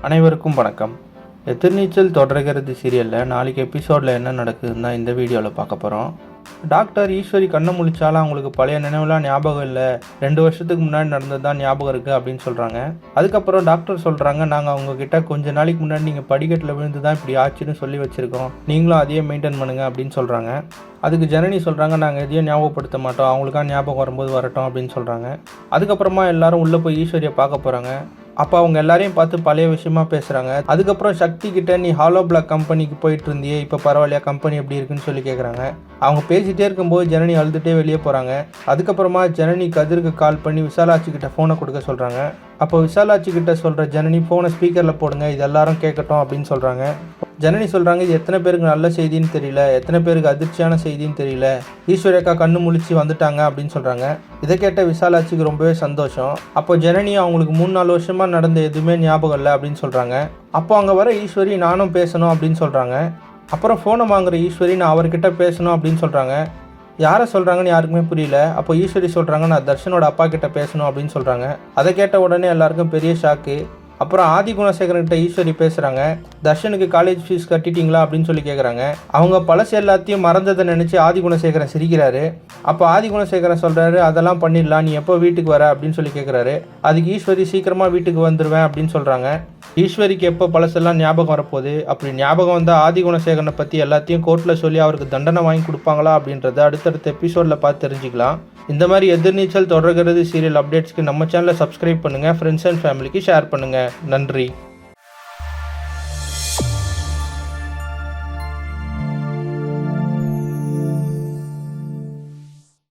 அனைவருக்கும் வணக்கம். எதிர்நீச்சல் தொடர்கிறது சீரியலில் நாளைக்கு எபிசோடில் என்ன நடக்குதுன்னு தான் இந்த வீடியோவில் பார்க்க போகிறோம். டாக்டர் ஈஸ்வரி கண்ணை முழிச்சாலும் அவங்களுக்கு பழைய நினைவுலாம் ஞாபகம் இல்லை, 2 வருஷத்துக்கு முன்னாடி நடந்தது தான் ஞாபகம் இருக்குது அப்படின்னு சொல்கிறாங்க. அதுக்கப்புறம் டாக்டர் சொல்கிறாங்க, நாங்கள் அவங்கக்கிட்ட கொஞ்ச நாளைக்கு முன்னாடி நீங்கள் படிக்கட்டில் விழுந்து தான் இப்படி ஆச்சுன்னு சொல்லி வச்சுருக்கோம், நீங்களும் அதையே மெயின்டைன் பண்ணுங்கள் அப்படின்னு சொல்கிறாங்க. அதுக்கு ஜனனி சொல்கிறாங்க, நாங்கள் எதையும் ஞாபகப்படுத்த மாட்டோம், அவங்களுக்காக ஞாபகம் வரும்போது வரட்டும் அப்படின்னு சொல்கிறாங்க. அதுக்கப்புறமா எல்லாரும் உள்ளே போய் ஈஸ்வரியை பார்க்க போகிறாங்க. அப்போ அவங்க எல்லாரையும் பார்த்து பழைய விஷயமா பேசுகிறாங்க. அதுக்கப்புறம் சக்தி கிட்ட, நீ ஹாலோ பிளாக் கம்பெனிக்கு போயிட்டு இருந்தியே, இப்போ பரவாயில்லையா, கம்பெனி எப்படி இருக்குன்னு சொல்லி கேட்குறாங்க. அவங்க பேசிகிட்டே இருக்கும்போது ஜனனி அழுதுகிட்டே வெளியே போகிறாங்க. அதுக்கப்புறமா ஜனனி கதிருக்கு கால் பண்ணி விசாலாட்சி கிட்ட ஃபோனை கொடுக்க சொல்கிறாங்க. அப்போ விசாலாட்சி கிட்ட சொல்கிற ஜனனி, ஃபோனை ஸ்பீக்கரில் போடுங்க, இது எல்லாரும் கேட்கட்டும் அப்படின்னு சொல்கிறாங்க. ஜனனி சொல்கிறாங்க, இது எத்தனை பேருக்கு நல்ல செய்தின்னு தெரியல, எத்தனை பேருக்கு அதிர்ச்சியான செய்தின்னு தெரியல, ஈஸ்வரியக்கா கண்ணு முழிச்சு வந்துட்டாங்க அப்படின்னு சொல்கிறாங்க. இதை கேட்ட விசாலாட்சிக்கு ரொம்பவே சந்தோஷம். அப்போ ஜனனி அவங்களுக்கு 3-4 வருஷமாக நடந்த எதுவுமே ஞாபகம் இல்லை அப்படின்னு சொல்கிறாங்க. அப்போ அங்கே வர ஈஸ்வரி, நானும் பேசணும் அப்படின்னு சொல்கிறாங்க. அப்புறம் ஃபோனை வாங்குற ஈஸ்வரி, நான் அவர்கிட்ட பேசணும் அப்படின்னு சொல்கிறாங்க. யாரை சொல்கிறாங்கன்னு யாருக்குமே புரியல. அப்போ ஈஸ்வரி சொல்கிறாங்க, நான் தர்ஷனோட அப்பா கிட்ட பேசணும் அப்படின்னு சொல்கிறாங்க. அதை கேட்ட உடனே எல்லாருக்கும் பெரிய ஷாக்கு. அப்புறம் ஆதி குணசேகரன்கிட்ட ஈஸ்வரி பேசுகிறாங்க. தர்ஷனுக்கு காலேஜ் ஃபீஸ் கட்டிட்டீங்களா அப்படின்னு சொல்லி கேட்குறாங்க. அவங்க பழசு எல்லாத்தையும் மறந்ததை நினச்சி ஆதி குணசேகரன் சிரிக்கிறாரு. அப்போ ஆதி குணசேகரன் சொல்கிறாரு, அதெல்லாம் பண்ணிடலாம், நீ எப்போ வீட்டுக்கு வர அப்படின்னு சொல்லி கேட்குறாரு. அதுக்கு ஈஸ்வரி, சீக்கிரமாக வீட்டுக்கு வந்துடுவேன் அப்படின்னு சொல்கிறாங்க. ஈஸ்வரிக்கு எப்போ பழசெல்லாம் ஞாபகம் வரப்போகுது, அப்படி ஞாபகம் வந்தால் ஆதி குணசேகரனை பற்றி எல்லாத்தையும் கோர்ட்டில் சொல்லி அவருக்கு தண்டனை வாங்கி கொடுப்பாங்களா அப்படின்றத அடுத்தடுத்த எபிசோடில் பார்த்து தெரிஞ்சுக்கலாம். இந்த மாதிரி எதிர்நீச்சல் தொடர்கிறது சீரியல் அப்டேட்ஸ்க்கு நம்ம சேனலை சப்ஸ்கிரைப் பண்ணுங்கள், ஃப்ரெண்ட்ஸ் அண்ட் ஃபேமிலிக்கு ஷேர் பண்ணுங்கள். நன்றி.